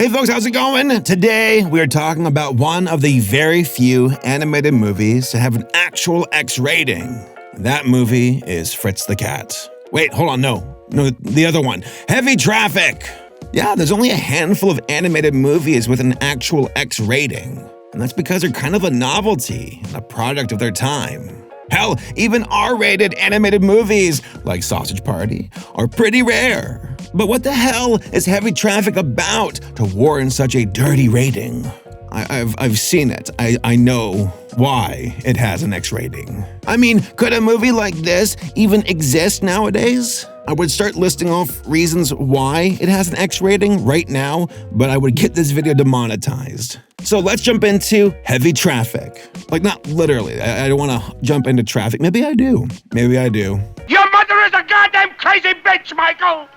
Hey folks, how's it going? Today we are talking about one of the very few animated movies to have an actual X rating. That movie is Fritz the Cat. Wait, hold on, no, the other one. Heavy Traffic. Yeah, there's only a handful of animated movies with an actual X rating. And that's because they're kind of a novelty and a product of their time. Hell, even R-rated animated movies, like Sausage Party, are pretty rare. But what the hell is Heavy Traffic about to warrant such a dirty rating? I've seen it. I know why it has an X rating. I mean, could a movie like this even exist nowadays? I would start listing off reasons why it has an X rating right now, but I would get this video demonetized. So let's jump into Heavy Traffic. Like, not literally. I don't want to jump into traffic. Maybe I do. Your mother is a goddamn crazy bitch, Michael!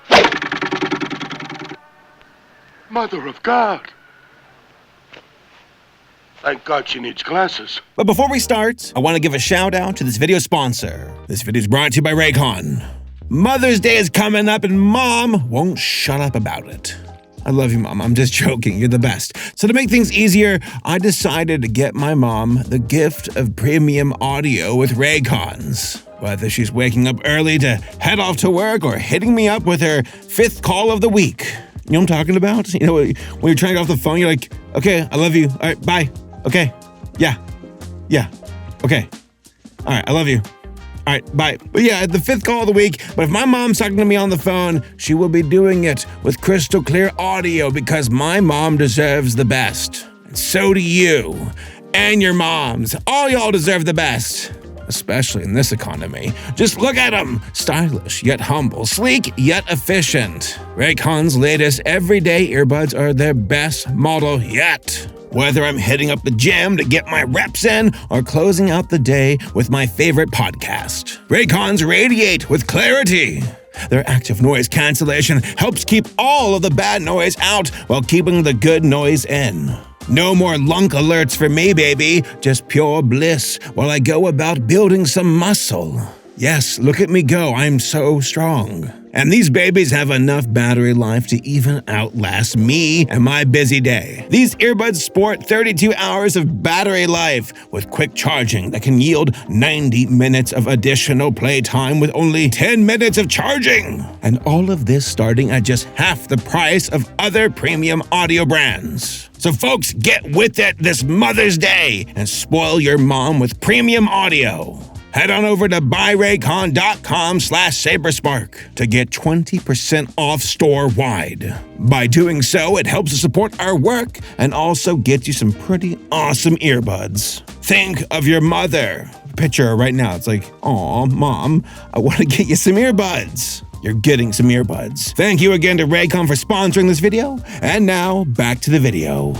Mother of God. Thank God she needs glasses. But before we start, I want to give a shout out to this video sponsor. This video is brought to you by Raycon. Mother's Day is coming up and Mom won't shut up about it. I love you, Mom. I'm just joking. You're the best. So to make things easier, I decided to get my mom the gift of premium audio with Raycons. Whether she's waking up early to head off to work or hitting me up with her 5th call of the week. You know what I'm talking about? You know, when you're trying to get off the phone, you're like, okay, I love you. All right, bye. Okay. Yeah. Okay. All right, I love you. All right, bye. But yeah, the 5th call of the week. But if my mom's talking to me on the phone, she will be doing it with crystal clear audio because my mom deserves the best. And so do you. And your moms. All y'all deserve the best. Especially in this economy. Just look at them. Stylish yet humble. Sleek yet efficient. Raycon's latest everyday earbuds are their best model yet. Whether I'm hitting up the gym to get my reps in or closing out the day with my favorite podcast. Raycons radiate with clarity. Their active noise cancellation helps keep all of the bad noise out while keeping the good noise in. No more lunk alerts for me, baby. Just pure bliss while I go about building some muscle. Yes, look at me go. I'm so strong. And these babies have enough battery life to even outlast me and my busy day. These earbuds sport 32 hours of battery life with quick charging that can yield 90 minutes of additional playtime with only 10 minutes of charging. And all of this starting at just half the price of other premium audio brands. So folks, get with it this Mother's Day and spoil your mom with premium audio. Head on over to buyraycon.com/Saberspark to get 20% off store-wide. By doing so, it helps to support our work and also gets you some pretty awesome earbuds. Think of your mother. Picture her right now. It's like, aw, Mom, I want to get you some earbuds. You're getting some earbuds. Thank you again to Raycon for sponsoring this video. And now, back to the video.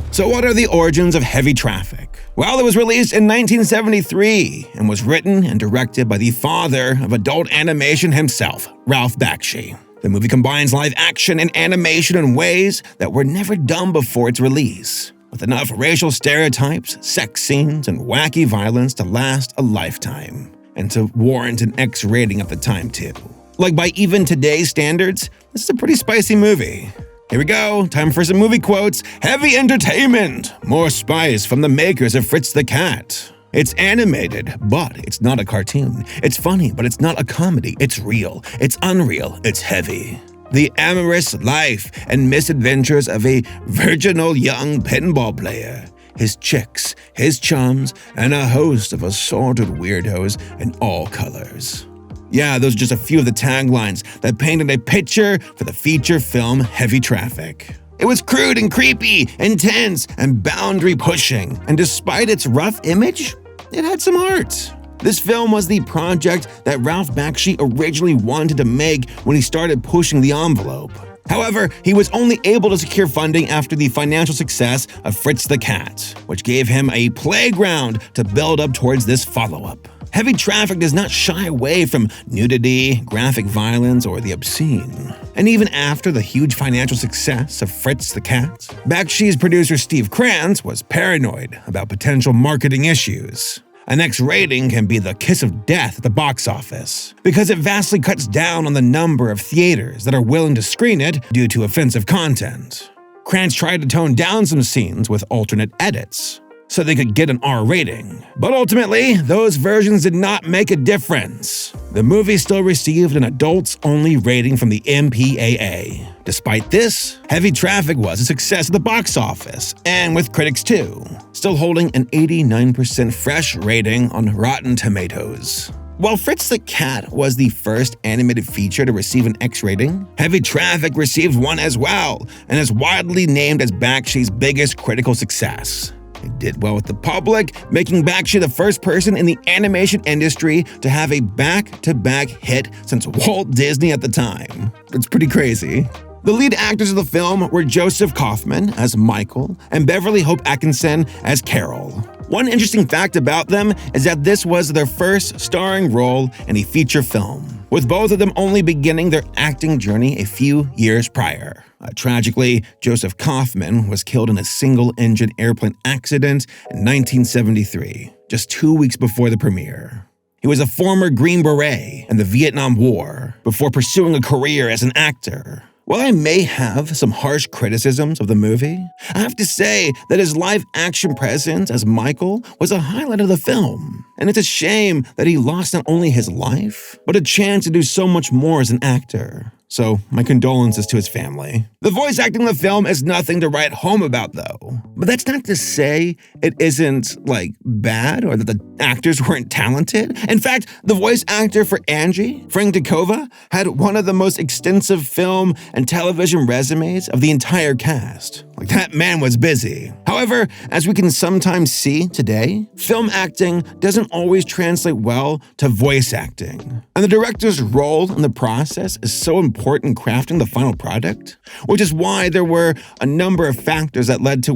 So what are the origins of Heavy Traffic? Well, it was released in 1973 and was written and directed by the father of adult animation himself, Ralph Bakshi. The movie combines live action and animation in ways that were never done before its release, with enough racial stereotypes, sex scenes, and wacky violence to last a lifetime, and to warrant an X rating at the time too. Like by even today's standards, this is a pretty spicy movie. Here we go, time for some movie quotes. Heavy entertainment, more spice from the makers of Fritz the Cat. It's animated, but it's not a cartoon. It's funny, but it's not a comedy. It's real, it's unreal, it's heavy. The amorous life and misadventures of a virginal young pinball player. His chicks, his chums, and a host of assorted weirdos in all colors. Yeah, those are just a few of the taglines that painted a picture for the feature film Heavy Traffic. It was crude and creepy, intense, and boundary-pushing, and despite its rough image, it had some heart. This film was the project that Ralph Bakshi originally wanted to make when he started pushing the envelope. However, he was only able to secure funding after the financial success of Fritz the Cat, which gave him a playground to build up towards this follow-up. Heavy Traffic does not shy away from nudity, graphic violence, or the obscene. And even after the huge financial success of Fritz the Cat, Bakshi's producer Steve Krantz was paranoid about potential marketing issues. An X rating can be the kiss of death at the box office, because it vastly cuts down on the number of theaters that are willing to screen it due to offensive content. Krantz tried to tone down some scenes with alternate edits so they could get an R rating. But ultimately, those versions did not make a difference. The movie still received an adults-only rating from the MPAA. Despite this, Heavy Traffic was a success at the box office, and with critics too, still holding an 89% fresh rating on Rotten Tomatoes. While Fritz the Cat was the first animated feature to receive an X rating, Heavy Traffic received one as well, and is widely named as Bakshi's biggest critical success. It did well with the public, making Bakshi the first person in the animation industry to have a back-to-back hit since Walt Disney at the time. It's pretty crazy. The lead actors of the film were Joseph Kaufman as Michael and Beverly Hope Atkinson as Carol. One interesting fact about them is that this was their first starring role in a feature film, with both of them only beginning their acting journey a few years prior. Tragically, Joseph Kaufman was killed in a single-engine airplane accident in 1973, just 2 weeks before the premiere. He was a former Green Beret in the Vietnam War before pursuing a career as an actor. While I may have some harsh criticisms of the movie, I have to say that his live-action presence as Michael was a highlight of the film. And it's a shame that he lost not only his life, but a chance to do so much more as an actor. So, my condolences to his family. The voice acting in the film is nothing to write home about, though. But that's not to say it isn't, bad or that the actors weren't talented. In fact, the voice actor for Angie, Frank Dakova, had one of the most extensive film and television resumes of the entire cast. That man was busy. However, as we can sometimes see today, film acting doesn't always translate well to voice acting. And the director's role in the process is so important in crafting the final product, which is why there were a number of factors that led to,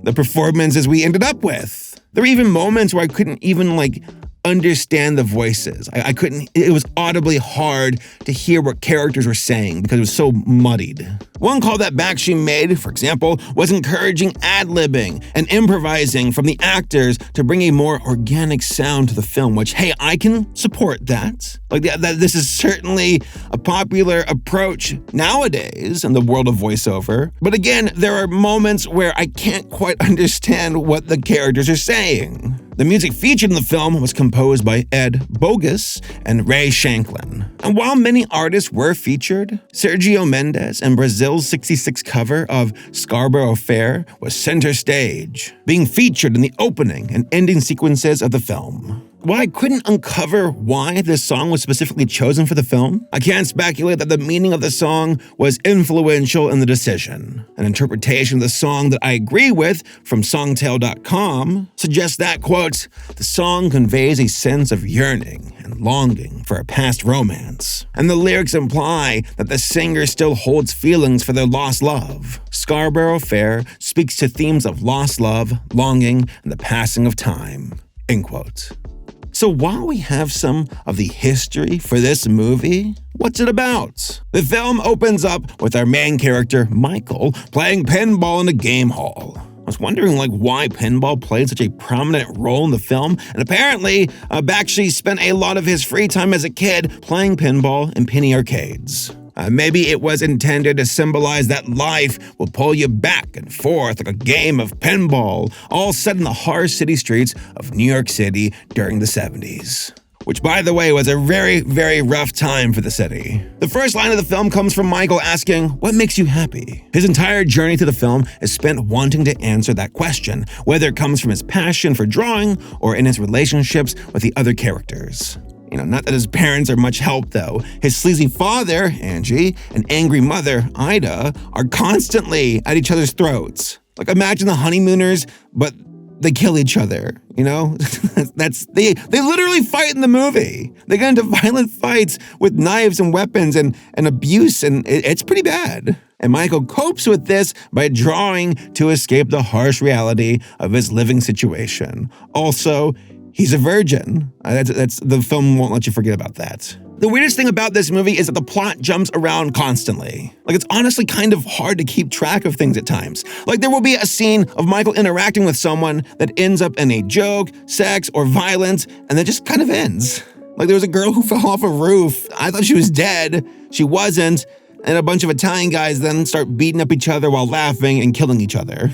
the performances we ended up with. There were even moments where I couldn't even, understand the voices. It was audibly hard to hear what characters were saying because it was so muddied. One call that Bakshi made, for example, was encouraging ad-libbing and improvising from the actors to bring a more organic sound to the film, which, hey, I can support that. This is certainly a popular approach nowadays in the world of voiceover. But again, there are moments where I can't quite understand what the characters are saying. The music featured in the film was composed by Ed Bogus and Ray Shanklin. And while many artists were featured, Sergio Mendes and Brazil's 66 cover of Scarborough Fair was center stage, being featured in the opening and ending sequences of the film. While I couldn't uncover why this song was specifically chosen for the film, I can speculate that the meaning of the song was influential in the decision. An interpretation of the song that I agree with from Songtale.com suggests that, quote, the song conveys a sense of yearning and longing for a past romance, and the lyrics imply that the singer still holds feelings for their lost love. Scarborough Fair speaks to themes of lost love, longing, and the passing of time, end quote. So while we have some of the history for this movie, what's it about? The film opens up with our main character, Michael, playing pinball in a game hall. I was wondering why pinball played such a prominent role in the film, and apparently Bakshi spent a lot of his free time as a kid playing pinball in penny arcades. Maybe it was intended to symbolize that life will pull you back and forth like a game of pinball, all set in the harsh city streets of New York City during the 70s. Which, by the way, was a very, very rough time for the city. The first line of the film comes from Michael asking, "What makes you happy?" His entire journey to the film is spent wanting to answer that question, whether it comes from his passion for drawing or in his relationships with the other characters. Not that his parents are much help, though. His sleazy father, Angie, and angry mother, Ida, are constantly at each other's throats. Imagine the honeymooners, but they kill each other, They literally fight in the movie. They get into violent fights with knives and weapons and abuse, and it's pretty bad. And Michael copes with this by drawing to escape the harsh reality of his living situation. Also, he's a virgin. That's the film won't let you forget about that. The weirdest thing about this movie is that the plot jumps around constantly. It's honestly kind of hard to keep track of things at times. There will be a scene of Michael interacting with someone that ends up in a joke, sex, or violence, and then just kind of ends. There was a girl who fell off a roof. I thought she was dead. She wasn't. And a bunch of Italian guys then start beating up each other while laughing and killing each other.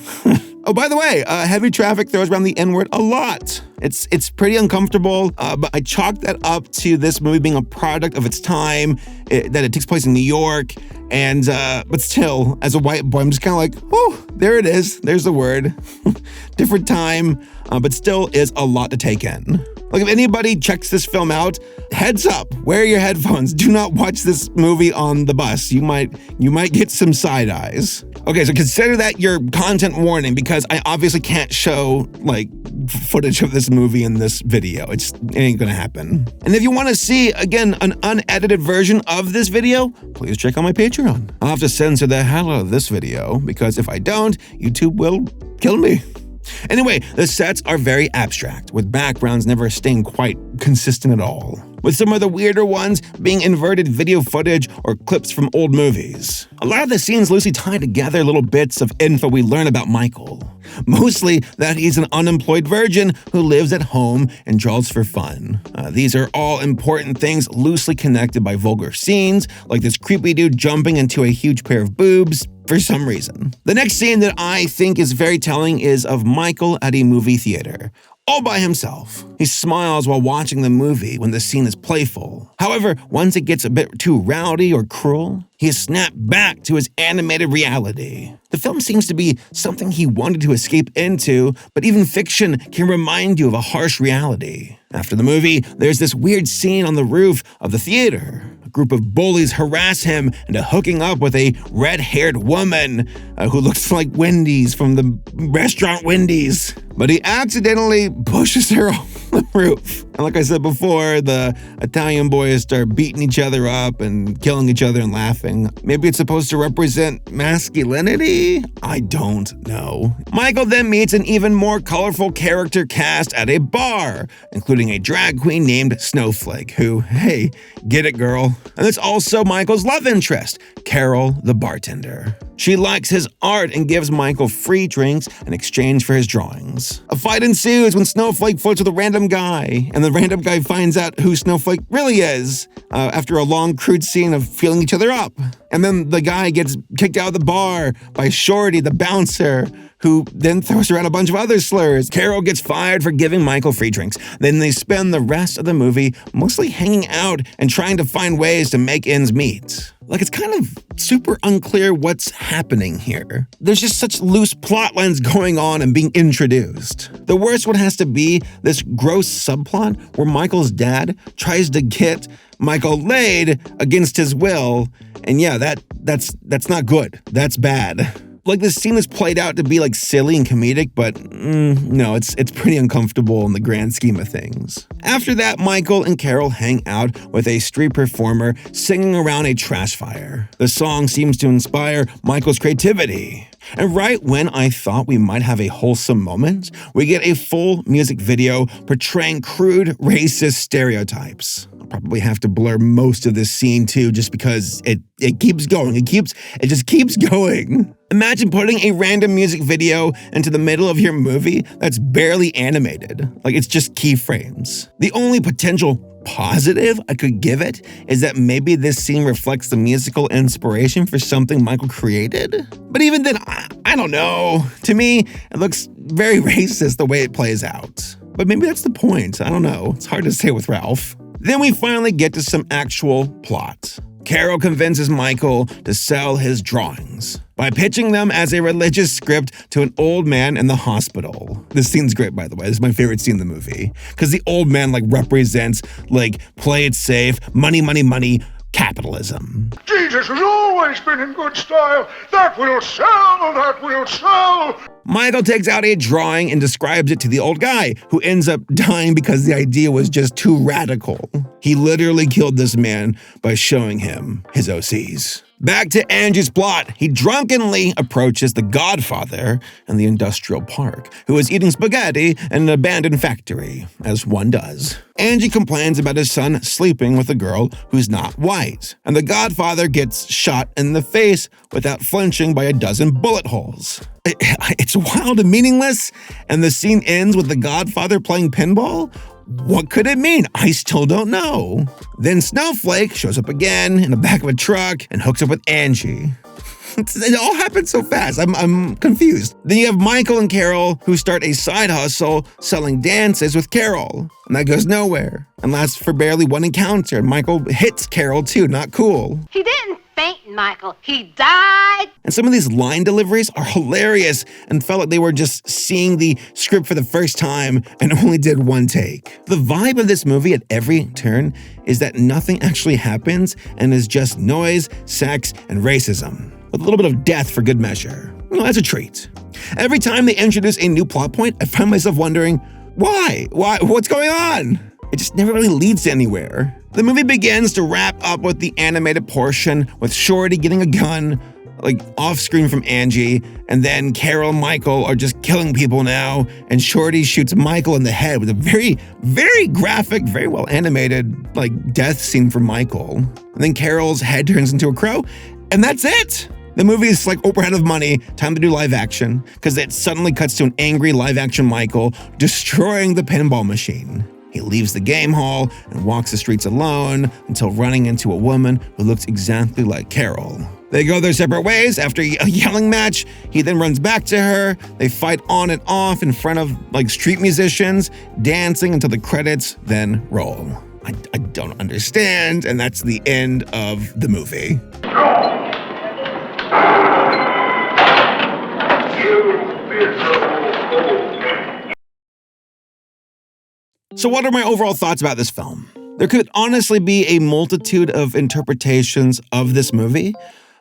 Oh, by the way, heavy traffic throws around the N-word a lot. It's pretty uncomfortable, but I chalk that up to this movie being a product of its time, that it takes place in New York, and but still, as a white boy, I'm just kind of like, oh, there it is. There's the word. Different time, but still is a lot to take in. Like, if anybody checks this film out, heads up, wear your headphones. Do not watch this movie on the bus. You might get some side eyes. Okay, so consider that your content warning, because I obviously can't show, like, footage of this movie in this video. It ain't gonna happen. And if you want to see, again, an unedited version of this video, please check out my Patreon. I'll have to censor the hell out of this video, because if I don't, YouTube will kill me. Anyway, the sets are very abstract, with backgrounds never staying quite consistent at all, with some of the weirder ones being inverted video footage or clips from old movies. A lot of the scenes loosely tie together little bits of info we learn about Michael. Mostly that he's an unemployed virgin who lives at home and draws for fun. These are all important things loosely connected by vulgar scenes, like this creepy dude jumping into a huge pair of boobs, for some reason. The next scene that I think is very telling is of Michael at a movie theater, all by himself. He smiles while watching the movie when the scene is playful. However, once it gets a bit too rowdy or cruel, he is snapped back to his animated reality. The film seems to be something he wanted to escape into, but even fiction can remind you of a harsh reality. After the movie, there's this weird scene on the roof of the theater. A group of bullies harass him into hooking up with a red-haired woman who looks like Wendy's from the restaurant Wendy's. But he accidentally pushes her off the roof. And like I said before, the Italian boys start beating each other up and killing each other and laughing. Maybe it's supposed to represent masculinity? I don't know. Michael then meets an even more colorful character cast at a bar, including a drag queen named Snowflake, who, hey, get it, girl. And it's also Michael's love interest, Carol the bartender. She likes his art and gives Michael free drinks in exchange for his drawings. A fight ensues when Snowflake flirts with a random guy, and the random guy finds out who Snowflake really is after a long, crude scene of feeling each other up. And then the guy gets kicked out of the bar by Shorty, the bouncer, who then throws around a bunch of other slurs. Carol gets fired for giving Michael free drinks. Then they spend the rest of the movie mostly hanging out and trying to find ways to make ends meet. Like, it's kind of super unclear what's happening here. There's just such loose plot lines going on and being introduced. The worst one has to be this gross subplot where Michael's dad tries to get Michael laid against his will. And yeah, that's not good. That's bad. Like, this scene is played out to be like silly and comedic, but no, it's pretty uncomfortable in the grand scheme of things. After that, Michael and Carol hang out with a street performer singing around a trash fire. The song seems to inspire Michael's creativity. And right when I thought we might have a wholesome moment, we get a full music video portraying crude, racist stereotypes. I'll probably have to blur most of this scene too, just because it keeps going. It just keeps going. Imagine putting a random music video into the middle of your movie that's barely animated. Like, it's just keyframes. The only potential positive I could give it is that maybe this scene reflects the musical inspiration for something Michael created. But even then, I don't know. To me, it looks very racist the way it plays out. But maybe that's the point. I don't know. It's hard to say with Ralph. Then we finally get to some actual plot. Carol convinces Michael to sell his drawings by pitching them as a religious script to an old man in the hospital. This scene's great, by the way. This is my favorite scene in the movie. Because the old man, represents, play it safe, money, money, money, capitalism. Jesus has always been in good style. That will sell, that will sell. Michael takes out a drawing and describes it to the old guy, who ends up dying because the idea was just too radical. He literally killed this man by showing him his OCs. Back to Angie's plot. He drunkenly approaches the Godfather in the industrial park, who is eating spaghetti in an abandoned factory, as one does. Angie complains about his son sleeping with a girl who's not white, and the Godfather gets shot in the face without flinching by a dozen bullet holes. It's wild and meaningless, and the scene ends with the Godfather playing pinball? What could it mean? I still don't know. Then Snowflake shows up again in the back of a truck and hooks up with Angie. It all happened so fast. I'm confused. Then you have Michael and Carol who start a side hustle selling dances with Carol. And that goes nowhere and lasts for barely one encounter. And Michael hits Carol too, not cool. He didn't faint, Michael. He died. And some of these line deliveries are hilarious and felt like they were just seeing the script for the first time and only did one take. The vibe of this movie at every turn is that nothing actually happens and is just noise, sex, and racism, with a little bit of death for good measure. That's a treat. Every time they introduce a new plot point, I find myself wondering, why? What's going on? It just never really leads to anywhere. The movie begins to wrap up with the animated portion, with Shorty getting a gun, off screen from Angie, and then Carol and Michael are just killing people now, and Shorty shoots Michael in the head with a very, very graphic, very well animated, death scene for Michael. And then Carol's head turns into a crow, and that's it. The movie is like, we're out of money, time to do live action, because it suddenly cuts to an angry live action Michael destroying the pinball machine. He leaves the game hall and walks the streets alone until running into a woman who looks exactly like Carol. They go their separate ways after a yelling match. He then runs back to her. They fight on and off in front of street musicians, dancing until the credits then roll. I don't understand, and that's the end of the movie. So what are my overall thoughts about this film? There could honestly be a multitude of interpretations of this movie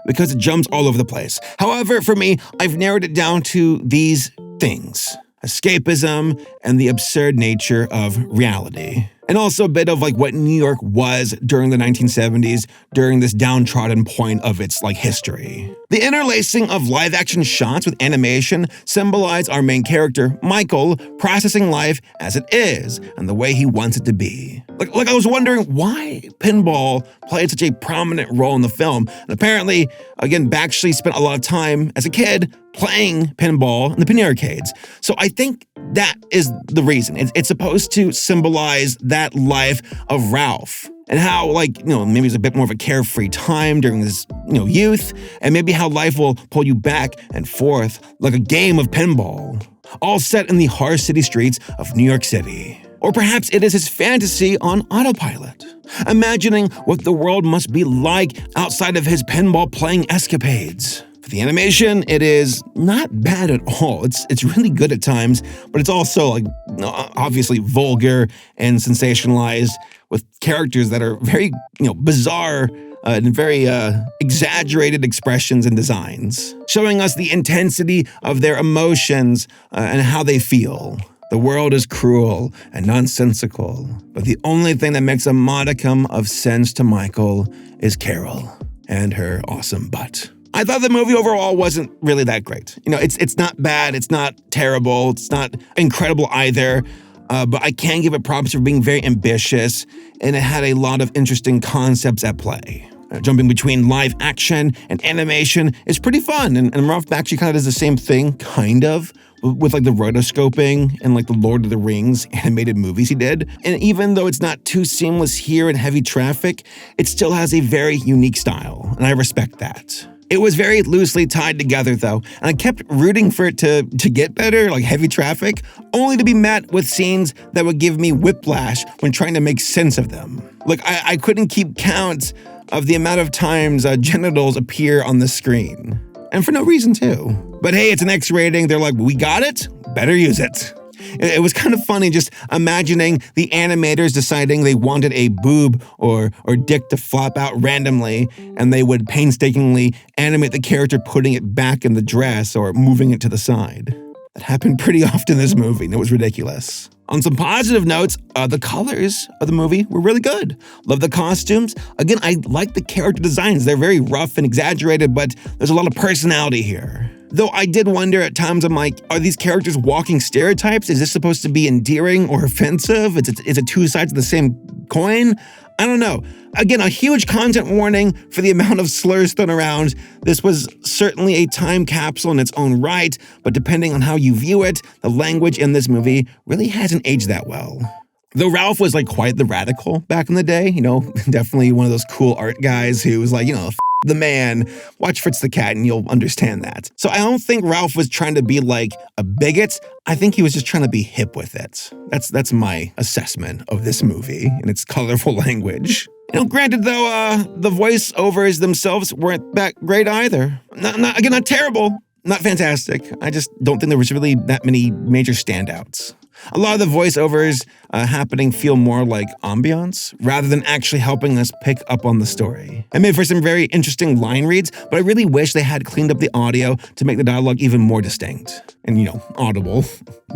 because it jumps all over the place. However, for me, I've narrowed it down to these things: escapism and the absurd nature of reality. And also a bit of what New York was during the 1970s, during this downtrodden point of its history. The interlacing of live action shots with animation symbolize our main character, Michael, processing life as it is and the way he wants it to be. I was wondering why pinball played such a prominent role in the film. And apparently, again, Bakshi spent a lot of time as a kid playing pinball in the penny arcades. So I think that is the reason. It's supposed to symbolize that life of Ralph and how, maybe it's a bit more of a carefree time during his, youth, and maybe how life will pull you back and forth like a game of pinball, all set in the harsh city streets of New York City. Or perhaps it is his fantasy on autopilot, imagining what the world must be like outside of his pinball playing escapades. For the animation, it is not bad at all. It's really good at times, but it's also obviously vulgar and sensationalized with characters that are very, bizarre and very exaggerated expressions and designs, showing us the intensity of their emotions and how they feel. The world is cruel and nonsensical, but the only thing that makes a modicum of sense to Michael is Carol and her awesome butt. I thought the movie overall wasn't really that great. It's not bad, it's not terrible, it's not incredible either, but I can give it props for being very ambitious, and it had a lot of interesting concepts at play. Jumping between live action and animation is pretty fun, and Ralph Bakshi kind of does the same thing, kind of, with the rotoscoping and the Lord of the Rings animated movies he did. And even though it's not too seamless here in heavy traffic, it still has a very unique style, and I respect that. It was very loosely tied together though, and I kept rooting for it to get better, like Heavy Traffic, only to be met with scenes that would give me whiplash when trying to make sense of them. I couldn't keep count of the amount of times genitals appear on the screen. And for no reason too. But hey, it's an X rating, they're like, we got it, better use it. It was kind of funny just imagining the animators deciding they wanted a boob or dick to flop out randomly, and they would painstakingly animate the character putting it back in the dress or moving it to the side. That happened pretty often in this movie, and it was ridiculous. On some positive notes, the colors of the movie were really good. Love the costumes. Again, I like the character designs. They're very rough and exaggerated, but there's a lot of personality here. Though I did wonder at times, I'm like, are these characters walking stereotypes? Is this supposed to be endearing or offensive? Is it two sides of the same coin? I don't know. Again, a huge content warning for the amount of slurs thrown around. This was certainly a time capsule in its own right, but depending on how you view it, the language in this movie really hasn't aged that well. Though Ralph was like quite the radical back in the day, definitely one of those cool art guys who was like, the man, watch Fritz the Cat and you'll understand that. So I don't think Ralph was trying to be like a bigot. I think he was just trying to be hip with it. That's my assessment of this movie and its colorful language. Granted though, the voiceovers themselves weren't that great either. Not terrible, not fantastic. I just don't think there was really that many major standouts. A lot of the voiceovers happening feel more like ambiance rather than actually helping us pick up on the story. It made for some very interesting line reads, but I really wish they had cleaned up the audio to make the dialogue even more distinct and, audible.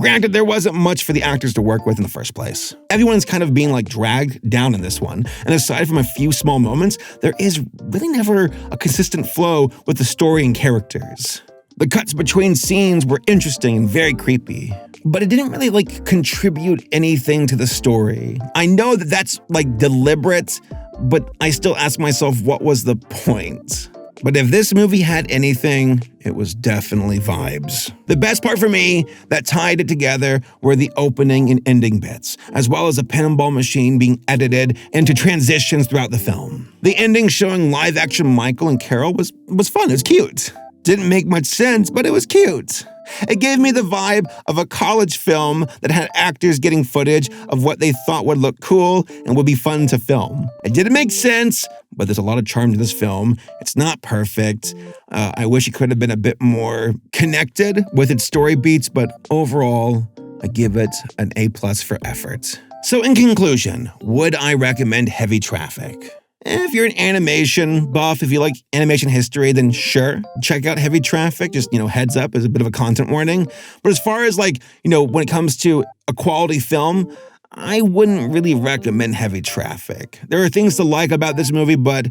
Granted, there wasn't much for the actors to work with in the first place. Everyone's kind of being like dragged down in this one, and aside from a few small moments, there is really never a consistent flow with the story and characters. The cuts between scenes were interesting and very creepy, but it didn't really contribute anything to the story. I know that that's deliberate, but I still ask myself, what was the point? But if this movie had anything, it was definitely vibes. The best part for me that tied it together were the opening and ending bits, as well as a pinball machine being edited into transitions throughout the film. The ending showing live action Michael and Carol was fun, it was cute. Didn't make much sense, but it was cute. It gave me the vibe of a college film that had actors getting footage of what they thought would look cool and would be fun to film. It didn't make sense, but there's a lot of charm to this film. It's not perfect. I wish it could have been a bit more connected with its story beats, but overall, I give it an A+ for effort. So in conclusion, would I recommend Heavy Traffic? If you're an animation buff, if you like animation history, then sure, check out Heavy Traffic. Just, heads up as a bit of a content warning. But as far as when it comes to a quality film, I wouldn't really recommend Heavy Traffic. There are things to like about this movie, but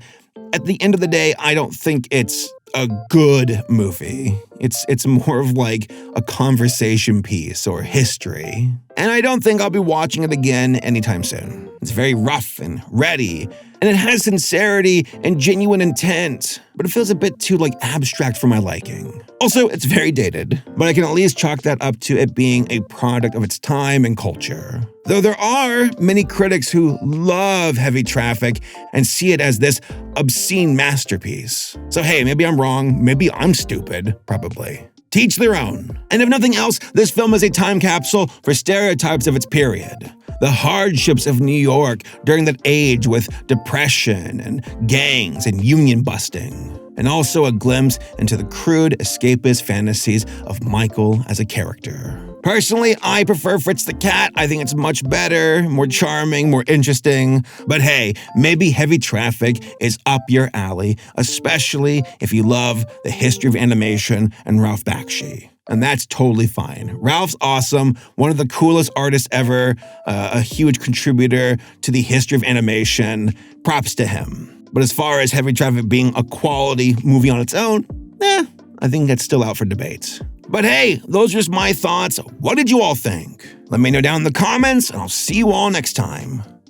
at the end of the day, I don't think it's a good movie. It's more of a conversation piece or history. And I don't think I'll be watching it again anytime soon. It's very rough and ready, and it has sincerity and genuine intent, but it feels a bit too abstract for my liking. Also, it's very dated, but I can at least chalk that up to it being a product of its time and culture. Though there are many critics who love Heavy Traffic and see it as this obscene masterpiece. So hey, maybe I'm wrong, maybe I'm stupid, probably. Teach their own. And if nothing else, this film is a time capsule for stereotypes of its period. The hardships of New York during that age with depression and gangs and union busting. And also a glimpse into the crude escapist fantasies of Michael as a character. Personally, I prefer Fritz the Cat. I think it's much better, more charming, more interesting. But hey, maybe Heavy Traffic is up your alley, especially if you love the history of animation and Ralph Bakshi. And that's totally fine. Ralph's awesome, one of the coolest artists ever, a huge contributor to the history of animation. Props to him. But as far as Heavy Traffic being a quality movie on its own, I think that's still out for debate. But hey, those are just my thoughts. What did you all think? Let me know down in the comments, and I'll see you all next time.